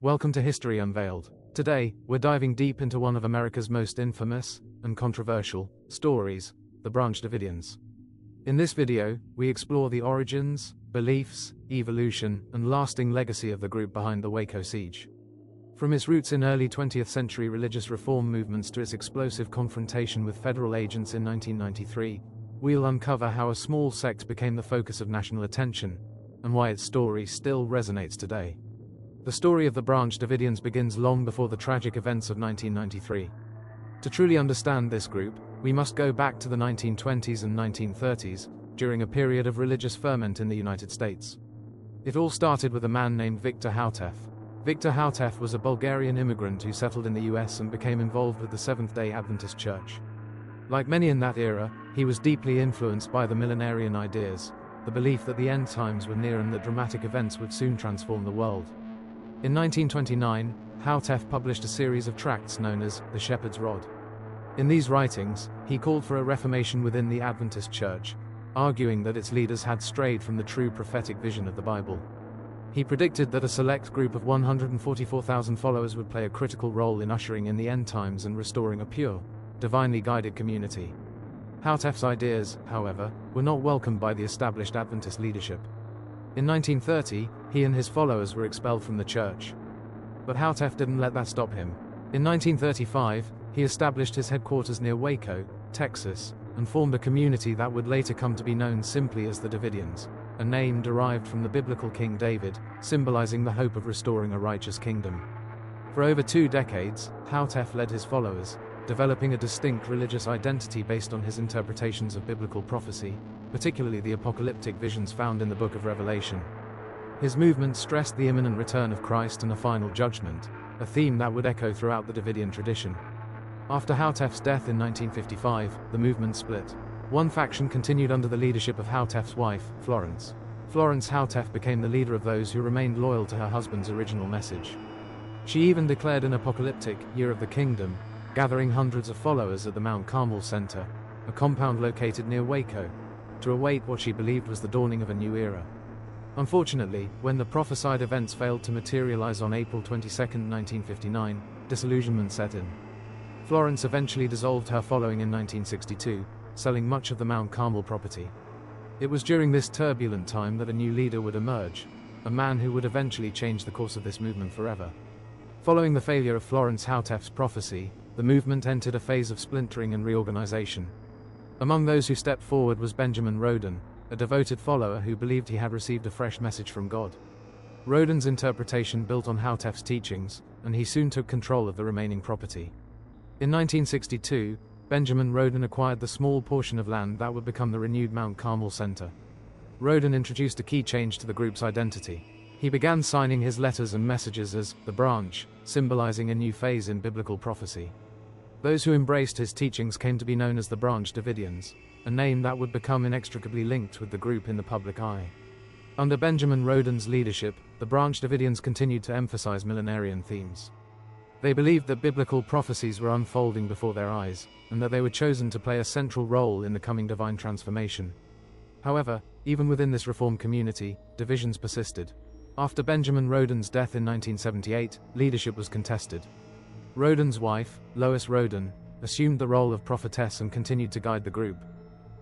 Welcome to History Unveiled. Today, we're diving deep into one of America's most infamous and controversial stories, the Branch Davidians. In this video, we explore the origins, beliefs, evolution, and lasting legacy of the group behind the Waco siege. From its roots in early 20th century religious reform movements to its explosive confrontation with federal agents in 1993, we'll uncover how a small sect became the focus of national attention, and why its story still resonates today. The story of the Branch Davidians begins long before the tragic events of 1993. To truly understand this group, we must go back to the 1920s and 1930s, during a period of religious ferment in the United States. It all started with a man named Victor Houteff. Victor Houteff was a Bulgarian immigrant who settled in the US and became involved with the Seventh-day Adventist Church. Like many in that era, he was deeply influenced by the millenarian ideas, the belief that the end times were near and that dramatic events would soon transform the world. In 1929, Houteff published a series of tracts known as The Shepherd's Rod. In these writings, he called for a reformation within the Adventist Church, arguing that its leaders had strayed from the true prophetic vision of the Bible. He predicted that a select group of 144,000 followers would play a critical role in ushering in the end times and restoring a pure, divinely guided community. Houteff's ideas, however, were not welcomed by the established Adventist leadership. In 1930, he and his followers were expelled from the church. But Houteff didn't let that stop him. In 1935, he established his headquarters near Waco, Texas, and formed a community that would later come to be known simply as the Davidians, a name derived from the biblical King David, symbolizing the hope of restoring a righteous kingdom. For over 2 decades, Houteff led his followers, developing a distinct religious identity based on his interpretations of biblical prophecy, particularly the apocalyptic visions found in the book of Revelation. His movement stressed the imminent return of Christ and a final judgment, a theme that would echo throughout the Davidian tradition. After Houteff's death in 1955, the movement split. One faction continued under the leadership of Houteff's wife, Florence. Florence Houteff became the leader of those who remained loyal to her husband's original message. She even declared an apocalyptic year of the kingdom, gathering hundreds of followers at the Mount Carmel Center, a compound located near Waco, to await what she believed was the dawning of a new era. Unfortunately, when the prophesied events failed to materialize on April 22, 1959, disillusionment set in. Florence eventually dissolved her following in 1962, selling much of the Mount Carmel property. It was during this turbulent time that a new leader would emerge, a man who would eventually change the course of this movement forever. Following the failure of Florence Houteff's prophecy, the movement entered a phase of splintering and reorganization. Among those who stepped forward was Benjamin Roden, a devoted follower who believed he had received a fresh message from God. Roden's interpretation built on Houteff's teachings, and he soon took control of the remaining property. In 1962, Benjamin Roden acquired the small portion of land that would become the renewed Mount Carmel Center. Roden introduced a key change to the group's identity. He began signing his letters and messages as the Branch, symbolizing a new phase in biblical prophecy. Those who embraced his teachings came to be known as the Branch Davidians, a name that would become inextricably linked with the group in the public eye. Under Benjamin Roden's leadership, the Branch Davidians continued to emphasize millenarian themes. They believed that biblical prophecies were unfolding before their eyes, and that they were chosen to play a central role in the coming divine transformation. However, even within this reformed community, divisions persisted. After Benjamin Roden's death in 1978, leadership was contested. Roden's wife, Lois Roden, assumed the role of prophetess and continued to guide the group.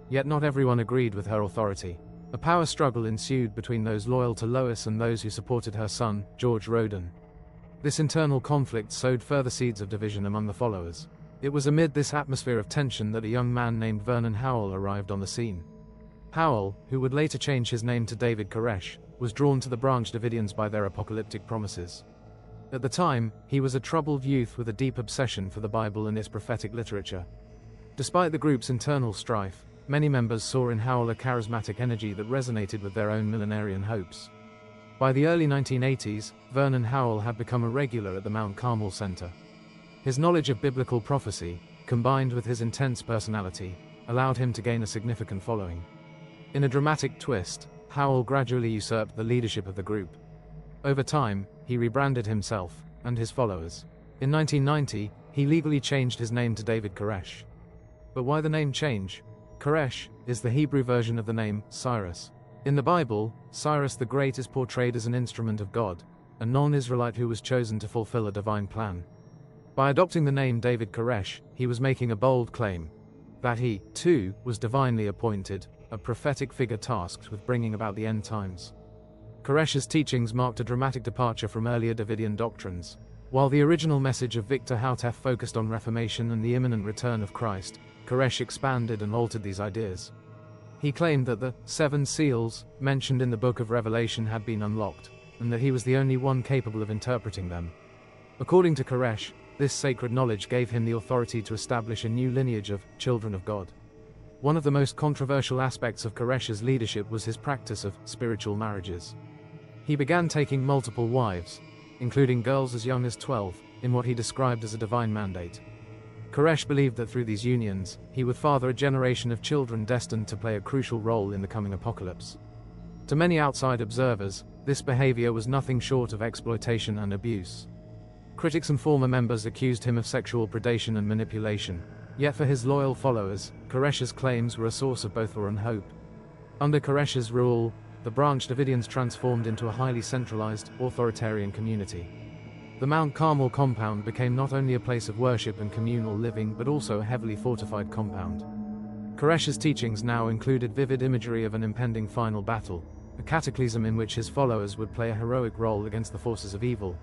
Yet not everyone agreed with her authority. A power struggle ensued between those loyal to Lois and those who supported her son, George Roden. This internal conflict sowed further seeds of division among the followers. It was amid this atmosphere of tension that a young man named Vernon Howell arrived on the scene. Howell, who would later change his name to David Koresh, was drawn to the Branch Davidians by their apocalyptic promises. At the time, he was a troubled youth with a deep obsession for the Bible and its prophetic literature. Despite the group's internal strife, many members saw in Howell a charismatic energy that resonated with their own millenarian hopes. By the early 1980s, Vernon Howell had become a regular at the Mount Carmel Center. His knowledge of biblical prophecy, combined with his intense personality, allowed him to gain a significant following. In a dramatic twist, Howell gradually usurped the leadership of the group. Over time, he rebranded himself and his followers. In 1990, he legally changed his name to David Koresh. But why the name change? Koresh is the Hebrew version of the name Cyrus. In the Bible, Cyrus the Great is portrayed as an instrument of God, a non-Israelite who was chosen to fulfill a divine plan. By adopting the name David Koresh, he was making a bold claim that he, too, was divinely appointed, a prophetic figure tasked with bringing about the end times. Koresh's teachings marked a dramatic departure from earlier Davidian doctrines. While the original message of Victor Houtef focused on Reformation and the imminent return of Christ, Koresh expanded and altered these ideas. He claimed that the 7 seals mentioned in the book of Revelation had been unlocked, and that he was the only one capable of interpreting them. According to Koresh, this sacred knowledge gave him the authority to establish a new lineage of children of God. One of the most controversial aspects of Koresh's leadership was his practice of spiritual marriages. He began taking multiple wives, including girls as young as 12, in what he described as a divine mandate. Koresh believed that through these unions, he would father a generation of children destined to play a crucial role in the coming apocalypse. To many outside observers, this behavior was nothing short of exploitation and abuse. Critics and former members accused him of sexual predation and manipulation, yet for his loyal followers, Koresh's claims were a source of both awe and hope. Under Koresh's rule, the Branch Davidians transformed into a highly centralized, authoritarian community. The Mount Carmel compound became not only a place of worship and communal living but also a heavily fortified compound. Koresh's teachings now included vivid imagery of an impending final battle, a cataclysm in which his followers would play a heroic role against the forces of evil.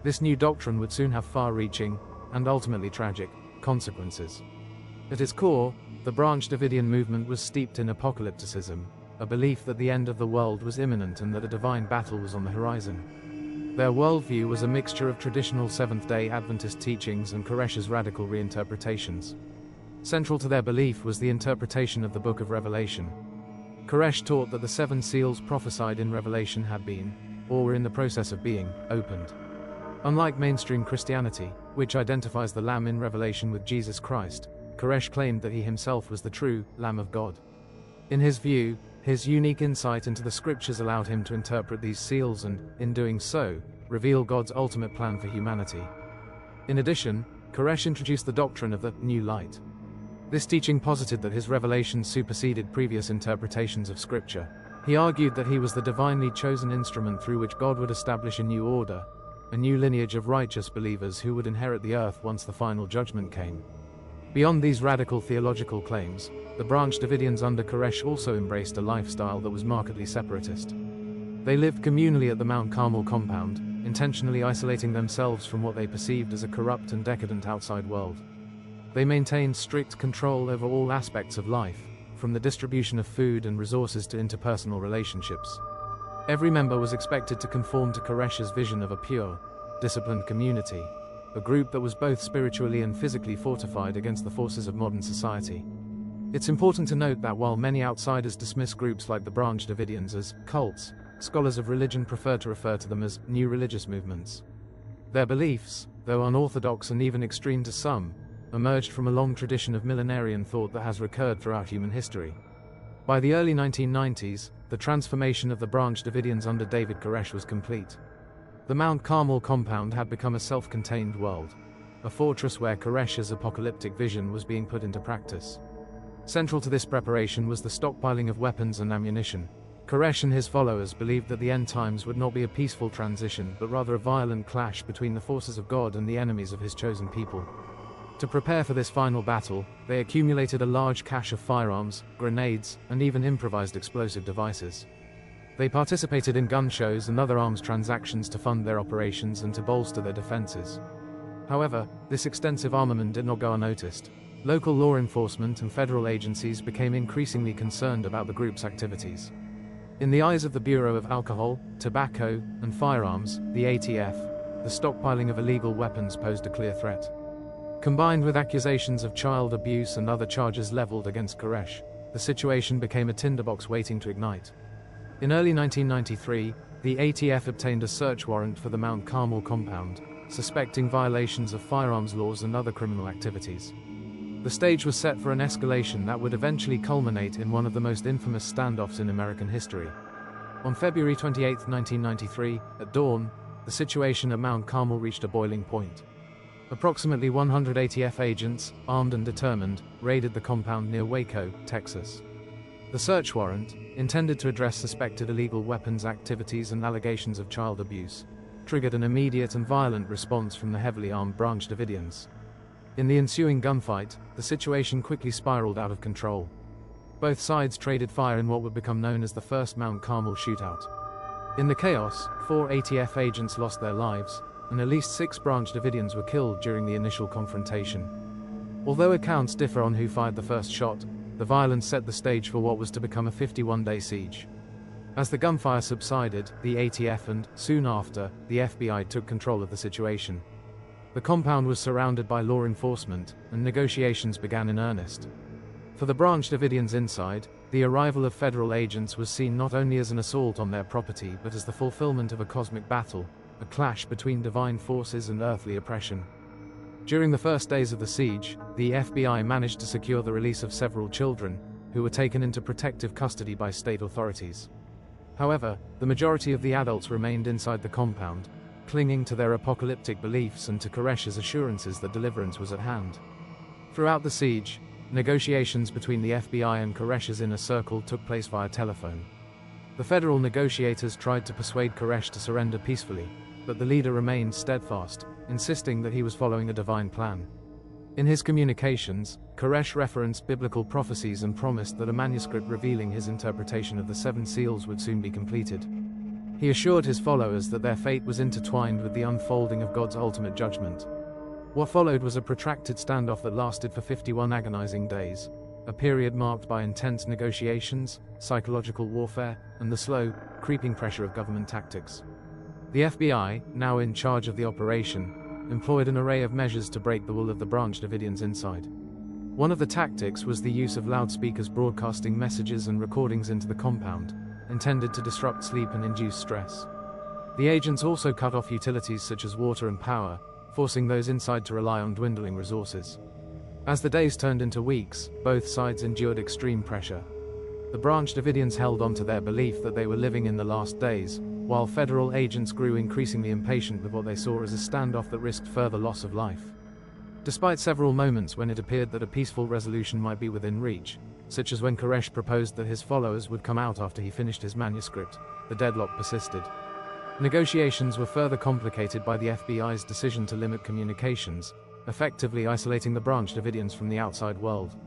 This new doctrine would soon have far-reaching, and ultimately tragic, consequences. At its core, the Branch Davidian movement was steeped in apocalypticism, a belief that the end of the world was imminent and that a divine battle was on the horizon. Their worldview was a mixture of traditional Seventh-day Adventist teachings and Koresh's radical reinterpretations. Central to their belief was the interpretation of the Book of Revelation. Koresh taught that the 7 seals prophesied in Revelation had been, or were in the process of being, opened. Unlike mainstream Christianity, which identifies the Lamb in Revelation with Jesus Christ, Koresh claimed that he himself was the true Lamb of God. In his view, his unique insight into the scriptures allowed him to interpret these seals and, in doing so, reveal God's ultimate plan for humanity. In addition, Koresh introduced the doctrine of the new light. This teaching posited that his revelations superseded previous interpretations of scripture. He argued that he was the divinely chosen instrument through which God would establish a new order, a new lineage of righteous believers who would inherit the earth once the final judgment came. Beyond these radical theological claims, the Branch Davidians under Koresh also embraced a lifestyle that was markedly separatist. They lived communally at the Mount Carmel compound, intentionally isolating themselves from what they perceived as a corrupt and decadent outside world. They maintained strict control over all aspects of life, from the distribution of food and resources to interpersonal relationships. Every member was expected to conform to Koresh's vision of a pure, disciplined community, a group that was both spiritually and physically fortified against the forces of modern society. It's important to note that while many outsiders dismiss groups like the Branch Davidians as cults, scholars of religion prefer to refer to them as new religious movements. Their beliefs, though unorthodox and even extreme to some, emerged from a long tradition of millenarian thought that has recurred throughout human history. By the early 1990s, the transformation of the Branch Davidians under David Koresh was complete. The Mount Carmel compound had become a self-contained world, a fortress where Koresh's apocalyptic vision was being put into practice. Central to this preparation was the stockpiling of weapons and ammunition. Koresh and his followers believed that the end times would not be a peaceful transition but rather a violent clash between the forces of God and the enemies of his chosen people. To prepare for this final battle, they accumulated a large cache of firearms, grenades, and even improvised explosive devices. They participated in gun shows and other arms transactions to fund their operations and to bolster their defenses. However, this extensive armament did not go unnoticed. Local law enforcement and federal agencies became increasingly concerned about the group's activities. In the eyes of the Bureau of Alcohol, Tobacco, and Firearms, the ATF, the stockpiling of illegal weapons posed a clear threat. Combined with accusations of child abuse and other charges leveled against Koresh, the situation became a tinderbox waiting to ignite. In early 1993, the ATF obtained a search warrant for the Mount Carmel compound, suspecting violations of firearms laws and other criminal activities. The stage was set for an escalation that would eventually culminate in one of the most infamous standoffs in American history. On February 28, 1993, at dawn, the situation at Mount Carmel reached a boiling point. Approximately 100 ATF agents, armed and determined, raided the compound near Waco, Texas. The search warrant, intended to address suspected illegal weapons activities and allegations of child abuse, triggered an immediate and violent response from the heavily armed Branch Davidians. In the ensuing gunfight, the situation quickly spiraled out of control. Both sides traded fire in what would become known as the First Mount Carmel shootout. In the chaos, 4 ATF agents lost their lives, and at least 6 Branch Davidians were killed during the initial confrontation. Although accounts differ on who fired the first shot, the violence set the stage for what was to become a 51-day siege. As the gunfire subsided, the ATF and, soon after, the FBI took control of the situation. The compound was surrounded by law enforcement, and negotiations began in earnest. For the Branch Davidians inside, the arrival of federal agents was seen not only as an assault on their property but as the fulfillment of a cosmic battle, a clash between divine forces and earthly oppression. During the first days of the siege, the FBI managed to secure the release of several children, who were taken into protective custody by state authorities. However, the majority of the adults remained inside the compound, clinging to their apocalyptic beliefs and to Koresh's assurances that deliverance was at hand. Throughout the siege, negotiations between the FBI and Koresh's inner circle took place via telephone. The federal negotiators tried to persuade Koresh to surrender peacefully, but the leader remained steadfast, insisting that he was following a divine plan. In his communications, Koresh referenced biblical prophecies and promised that a manuscript revealing his interpretation of the 7 seals would soon be completed. He assured his followers that their fate was intertwined with the unfolding of God's ultimate judgment. What followed was a protracted standoff that lasted for 51 agonizing days, a period marked by intense negotiations, psychological warfare, and the slow, creeping pressure of government tactics. The FBI, now in charge of the operation, employed an array of measures to break the will of the Branch Davidians inside. One of the tactics was the use of loudspeakers broadcasting messages and recordings into the compound, intended to disrupt sleep and induce stress. The agents also cut off utilities such as water and power, forcing those inside to rely on dwindling resources. As the days turned into weeks, both sides endured extreme pressure. The Branch Davidians held on to their belief that they were living in the last days, while federal agents grew increasingly impatient with what they saw as a standoff that risked further loss of life. Despite several moments when it appeared that a peaceful resolution might be within reach, such as when Koresh proposed that his followers would come out after he finished his manuscript, the deadlock persisted. Negotiations were further complicated by the FBI's decision to limit communications, effectively isolating the Branch Davidians from the outside world.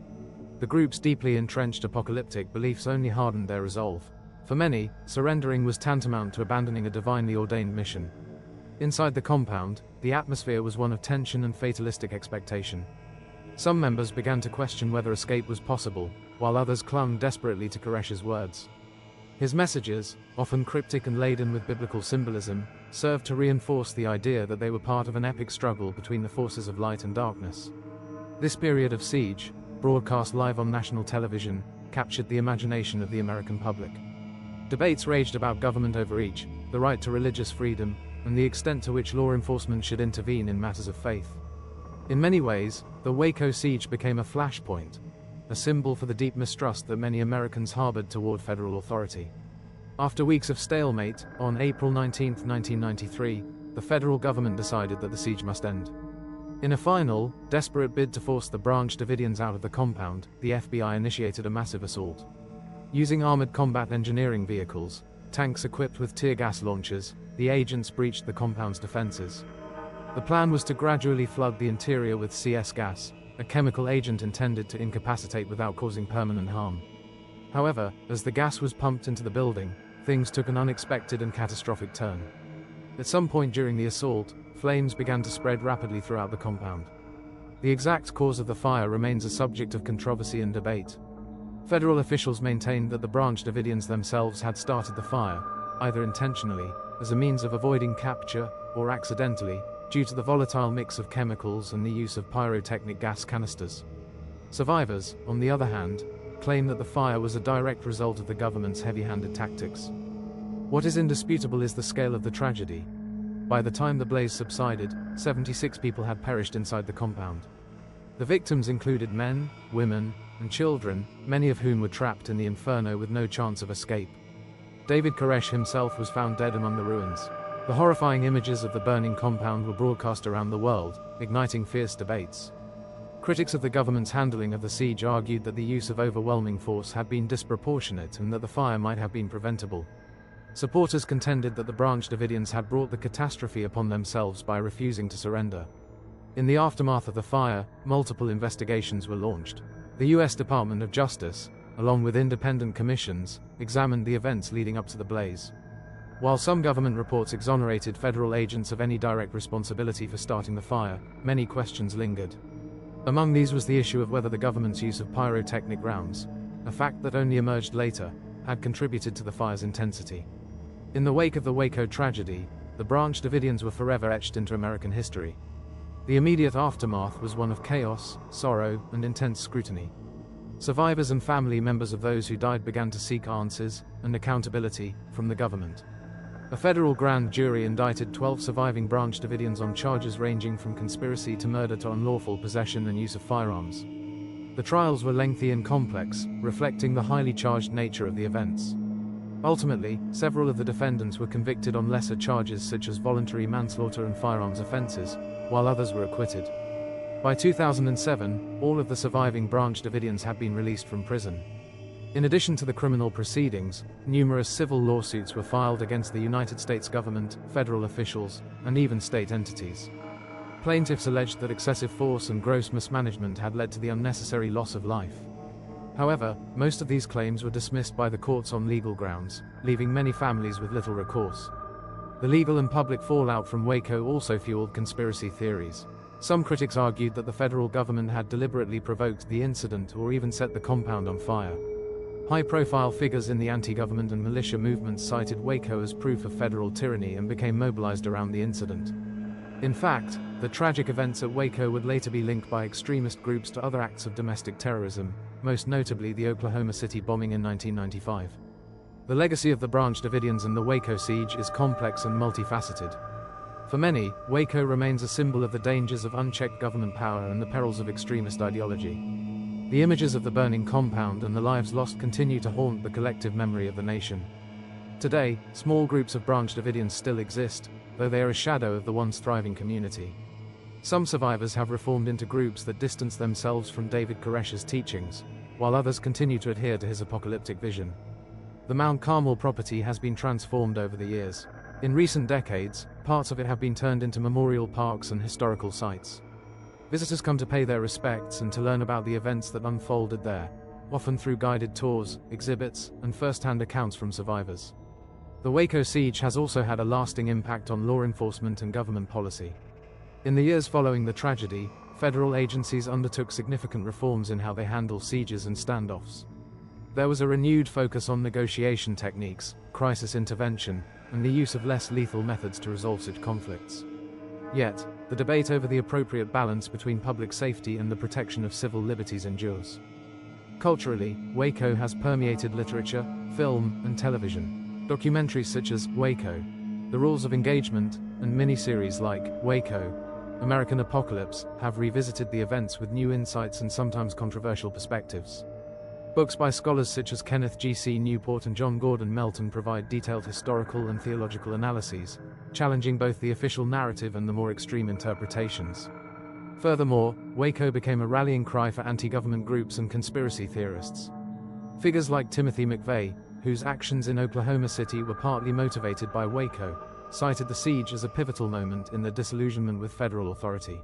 The group's deeply entrenched apocalyptic beliefs only hardened their resolve. For many, surrendering was tantamount to abandoning a divinely ordained mission. Inside the compound, the atmosphere was one of tension and fatalistic expectation. Some members began to question whether escape was possible, while others clung desperately to Koresh's words. His messages, often cryptic and laden with biblical symbolism, served to reinforce the idea that they were part of an epic struggle between the forces of light and darkness. This period of siege, broadcast live on national television, captured the imagination of the American public. Debates raged about government overreach, the right to religious freedom, and the extent to which law enforcement should intervene in matters of faith. In many ways, the Waco siege became a flashpoint, a symbol for the deep mistrust that many Americans harbored toward federal authority. After weeks of stalemate, on April 19, 1993, the federal government decided that the siege must end. In a final, desperate bid to force the Branch Davidians out of the compound, the FBI initiated a massive assault. Using armored combat engineering vehicles, tanks equipped with tear gas launchers, the agents breached the compound's defenses. The plan was to gradually flood the interior with CS gas, a chemical agent intended to incapacitate without causing permanent harm. However, as the gas was pumped into the building, things took an unexpected and catastrophic turn. At some point during the assault, flames began to spread rapidly throughout the compound. The exact cause of the fire remains a subject of controversy and debate. Federal officials maintained that the Branch Davidians themselves had started the fire, either intentionally, as a means of avoiding capture, or accidentally, due to the volatile mix of chemicals and the use of pyrotechnic gas canisters. Survivors, on the other hand, claim that the fire was a direct result of the government's heavy-handed tactics. What is indisputable is the scale of the tragedy. By the time the blaze subsided, 76 people had perished inside the compound. The victims included men, women, and children, many of whom were trapped in the inferno with no chance of escape. David Koresh himself was found dead among the ruins. The horrifying images of the burning compound were broadcast around the world, igniting fierce debates. Critics of the government's handling of the siege argued that the use of overwhelming force had been disproportionate and that the fire might have been preventable. Supporters contended that the Branch Davidians had brought the catastrophe upon themselves by refusing to surrender. In the aftermath of the fire, multiple investigations were launched. The U.S. Department of Justice, along with independent commissions, examined the events leading up to the blaze. While some government reports exonerated federal agents of any direct responsibility for starting the fire, many questions lingered. Among these was the issue of whether the government's use of pyrotechnic rounds, a fact that only emerged later, had contributed to the fire's intensity. In the wake of the Waco tragedy, the Branch Davidians were forever etched into American history. The immediate aftermath was one of chaos, sorrow, and intense scrutiny. Survivors and family members of those who died began to seek answers and accountability from the government. A federal grand jury indicted 12 surviving Branch Davidians on charges ranging from conspiracy to murder to unlawful possession and use of firearms. The trials were lengthy and complex, reflecting the highly charged nature of the events. Ultimately, several of the defendants were convicted on lesser charges such as voluntary manslaughter and firearms offenses, while others were acquitted. By 2007, all of the surviving Branch Davidians had been released from prison. In addition to the criminal proceedings, numerous civil lawsuits were filed against the United States government, federal officials, and even state entities. Plaintiffs alleged that excessive force and gross mismanagement had led to the unnecessary loss of life. However, most of these claims were dismissed by the courts on legal grounds, leaving many families with little recourse. The legal and public fallout from Waco also fueled conspiracy theories. Some critics argued that the federal government had deliberately provoked the incident or even set the compound on fire. High-profile figures in the anti-government and militia movements cited Waco as proof of federal tyranny and became mobilized around the incident. In fact, the tragic events at Waco would later be linked by extremist groups to other acts of domestic terrorism, most notably the Oklahoma City bombing in 1995. The legacy of the Branch Davidians and the Waco siege is complex and multifaceted. For many, Waco remains a symbol of the dangers of unchecked government power and the perils of extremist ideology. The images of the burning compound and the lives lost continue to haunt the collective memory of the nation. Today, small groups of Branch Davidians still exist, though they are a shadow of the once thriving community. Some survivors have reformed into groups that distance themselves from David Koresh's teachings, while others continue to adhere to his apocalyptic vision. The Mount Carmel property has been transformed over the years. In recent decades, parts of it have been turned into memorial parks and historical sites. Visitors come to pay their respects and to learn about the events that unfolded there, often through guided tours, exhibits, and first-hand accounts from survivors. The Waco siege has also had a lasting impact on law enforcement and government policy. In the years following the tragedy, federal agencies undertook significant reforms in how they handle sieges and standoffs. There was a renewed focus on negotiation techniques, crisis intervention, and the use of less lethal methods to resolve such conflicts. Yet, the debate over the appropriate balance between public safety and the protection of civil liberties endures. Culturally, Waco has permeated literature, film, and television. Documentaries such as Waco, The Rules of Engagement, and miniseries like Waco, American Apocalypse have revisited the events with new insights and sometimes controversial perspectives. Books by scholars such as Kenneth G.C. Newport and John Gordon Melton provide detailed historical and theological analyses, challenging both the official narrative and the more extreme interpretations. Furthermore, Waco became a rallying cry for anti-government groups and conspiracy theorists. Figures like Timothy McVeigh, whose actions in Oklahoma City were partly motivated by Waco, cited the siege as a pivotal moment in the disillusionment with federal authority.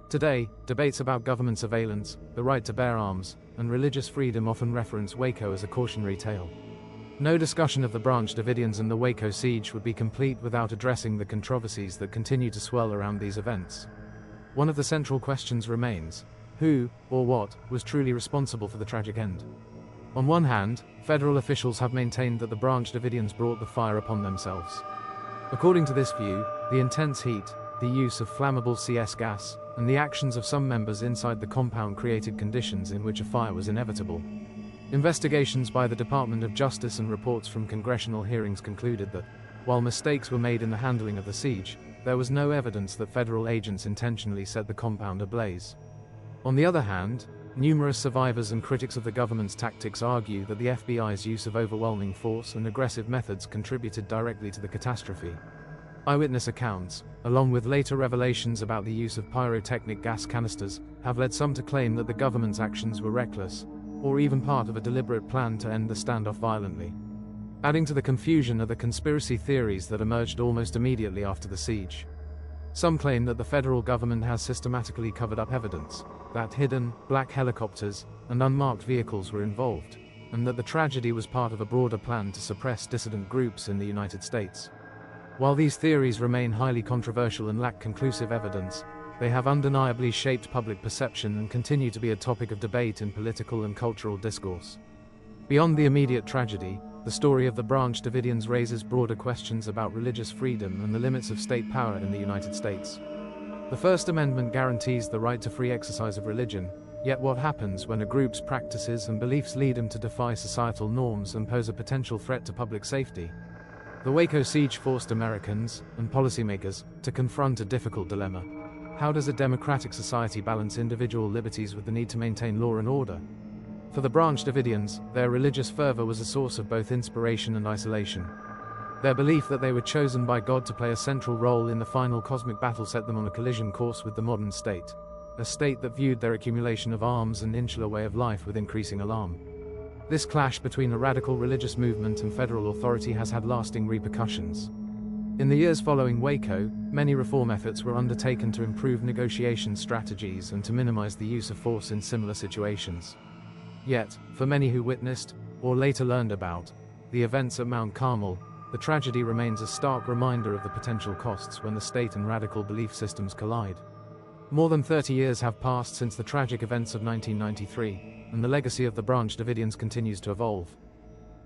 Today, debates about government surveillance, the right to bear arms, and religious freedom often reference Waco as a cautionary tale. No discussion of the Branch Davidians and the Waco siege would be complete without addressing the controversies that continue to swirl around these events. One of the central questions remains: who, or what, was truly responsible for the tragic end? On one hand, federal officials have maintained that the Branch Davidians brought the fire upon themselves. According to this view, the intense heat, the use of flammable CS gas, and the actions of some members inside the compound created conditions in which a fire was inevitable. Investigations by the Department of Justice and reports from congressional hearings concluded that, while mistakes were made in the handling of the siege, there was no evidence that federal agents intentionally set the compound ablaze. On the other hand, numerous survivors and critics of the government's tactics argue that the FBI's use of overwhelming force and aggressive methods contributed directly to the catastrophe. Eyewitness accounts, along with later revelations about the use of pyrotechnic gas canisters, have led some to claim that the government's actions were reckless, or even part of a deliberate plan to end the standoff violently. Adding to the confusion are the conspiracy theories that emerged almost immediately after the siege. Some claim that the federal government has systematically covered up evidence, that hidden, black helicopters and unmarked vehicles were involved, and that the tragedy was part of a broader plan to suppress dissident groups in the United States. While these theories remain highly controversial and lack conclusive evidence, they have undeniably shaped public perception and continue to be a topic of debate in political and cultural discourse. Beyond the immediate tragedy, the story of the Branch Davidians raises broader questions about religious freedom and the limits of state power in the United States. The First Amendment guarantees the right to free exercise of religion, yet what happens when a group's practices and beliefs lead them to defy societal norms and pose a potential threat to public safety? The Waco siege forced Americans, and policymakers, to confront a difficult dilemma. How does a democratic society balance individual liberties with the need to maintain law and order? For the Branch Davidians, their religious fervor was a source of both inspiration and isolation. Their belief that they were chosen by God to play a central role in the final cosmic battle set them on a collision course with the modern state, a state that viewed their accumulation of arms and insular way of life with increasing alarm. This clash between a radical religious movement and federal authority has had lasting repercussions. In the years following Waco, many reform efforts were undertaken to improve negotiation strategies and to minimize the use of force in similar situations. Yet, for many who witnessed, or later learned about, the events at Mount Carmel, the tragedy remains a stark reminder of the potential costs when the state and radical belief systems collide. More than 30 years have passed since the tragic events of 1993, and the legacy of the Branch Davidians continues to evolve.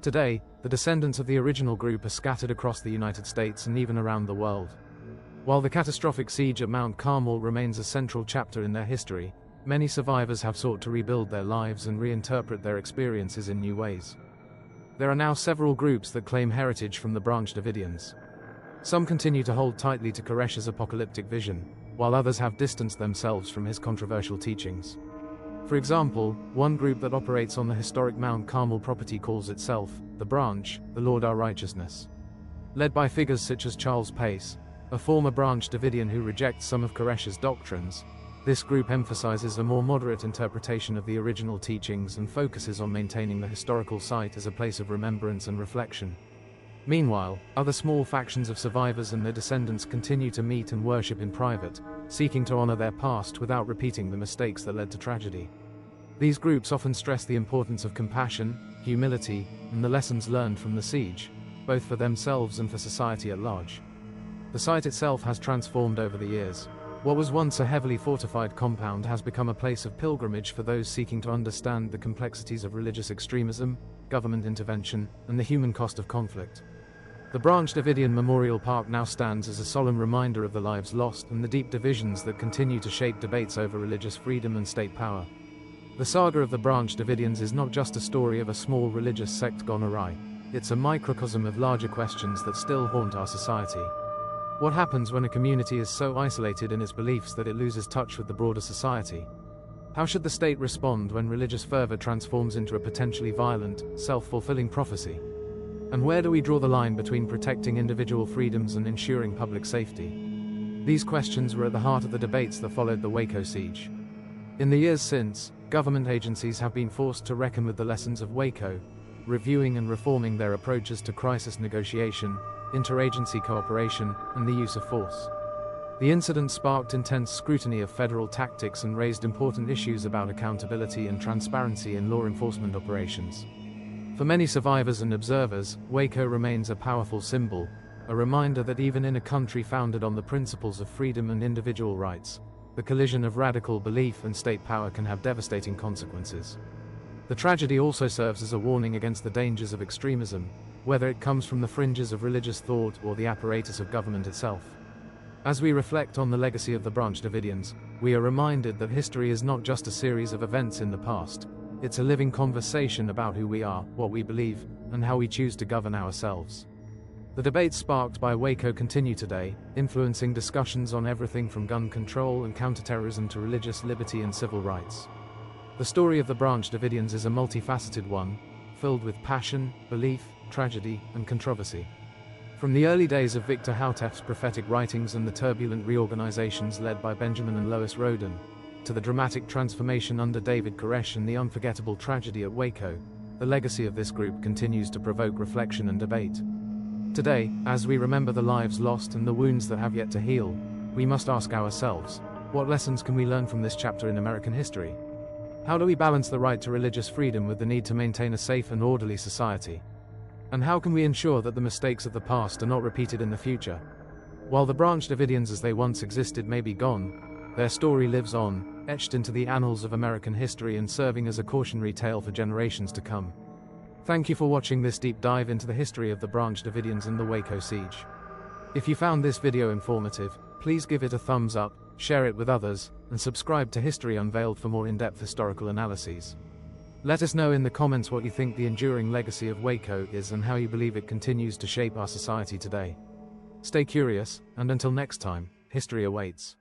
Today, the descendants of the original group are scattered across the United States and even around the world. While the catastrophic siege at Mount Carmel remains a central chapter in their history, many survivors have sought to rebuild their lives and reinterpret their experiences in new ways. There are now several groups that claim heritage from the Branch Davidians. Some continue to hold tightly to Koresh's apocalyptic vision, while others have distanced themselves from his controversial teachings. For example, one group that operates on the historic Mount Carmel property calls itself, the Branch, the Lord Our Righteousness. Led by figures such as Charles Pace, a former Branch Davidian who rejects some of Koresh's doctrines, this group emphasizes a more moderate interpretation of the original teachings and focuses on maintaining the historical site as a place of remembrance and reflection. Meanwhile, other small factions of survivors and their descendants continue to meet and worship in private, seeking to honor their past without repeating the mistakes that led to tragedy. These groups often stress the importance of compassion, humility, and the lessons learned from the siege, both for themselves and for society at large. The site itself has transformed over the years. What was once a heavily fortified compound has become a place of pilgrimage for those seeking to understand the complexities of religious extremism, government intervention, and the human cost of conflict. The Branch Davidian Memorial Park now stands as a solemn reminder of the lives lost and the deep divisions that continue to shape debates over religious freedom and state power. The saga of the Branch Davidians is not just a story of a small religious sect gone awry. It's a microcosm of larger questions that still haunt our society. What happens when a community is so isolated in its beliefs that it loses touch with the broader society? How should the state respond when religious fervor transforms into a potentially violent, self-fulfilling prophecy? And where do we draw the line between protecting individual freedoms and ensuring public safety? These questions were at the heart of the debates that followed the Waco siege. In the years since, government agencies have been forced to reckon with the lessons of Waco, reviewing and reforming their approaches to crisis negotiation, interagency cooperation, and the use of force. The incident sparked intense scrutiny of federal tactics and raised important issues about accountability and transparency in law enforcement operations. For many survivors and observers, Waco remains a powerful symbol, a reminder that even in a country founded on the principles of freedom and individual rights, the collision of radical belief and state power can have devastating consequences. The tragedy also serves as a warning against the dangers of extremism, whether it comes from the fringes of religious thought or the apparatus of government itself. As we reflect on the legacy of the Branch Davidians, we are reminded that history is not just a series of events in the past, it's a living conversation about who we are, what we believe, and how we choose to govern ourselves. The debates sparked by Waco continue today, influencing discussions on everything from gun control and counterterrorism to religious liberty and civil rights. The story of the Branch Davidians is a multifaceted one, filled with passion, belief, tragedy, and controversy. From the early days of Victor Houtef's prophetic writings and the turbulent reorganizations led by Benjamin and Lois Roden, to the dramatic transformation under David Koresh and the unforgettable tragedy at Waco, the legacy of this group continues to provoke reflection and debate. Today, as we remember the lives lost and the wounds that have yet to heal, we must ask ourselves, what lessons can we learn from this chapter in American history? How do we balance the right to religious freedom with the need to maintain a safe and orderly society? And how can we ensure that the mistakes of the past are not repeated in the future? While the Branch Davidians as they once existed may be gone, their story lives on, etched into the annals of American history and serving as a cautionary tale for generations to come. Thank you for watching this deep dive into the history of the Branch Davidians and the Waco siege. If you found this video informative, please give it a thumbs up, share it with others, and subscribe to History Unveiled for more in-depth historical analyses. Let us know in the comments what you think the enduring legacy of Waco is and how you believe it continues to shape our society today. Stay curious, and until next time, history awaits.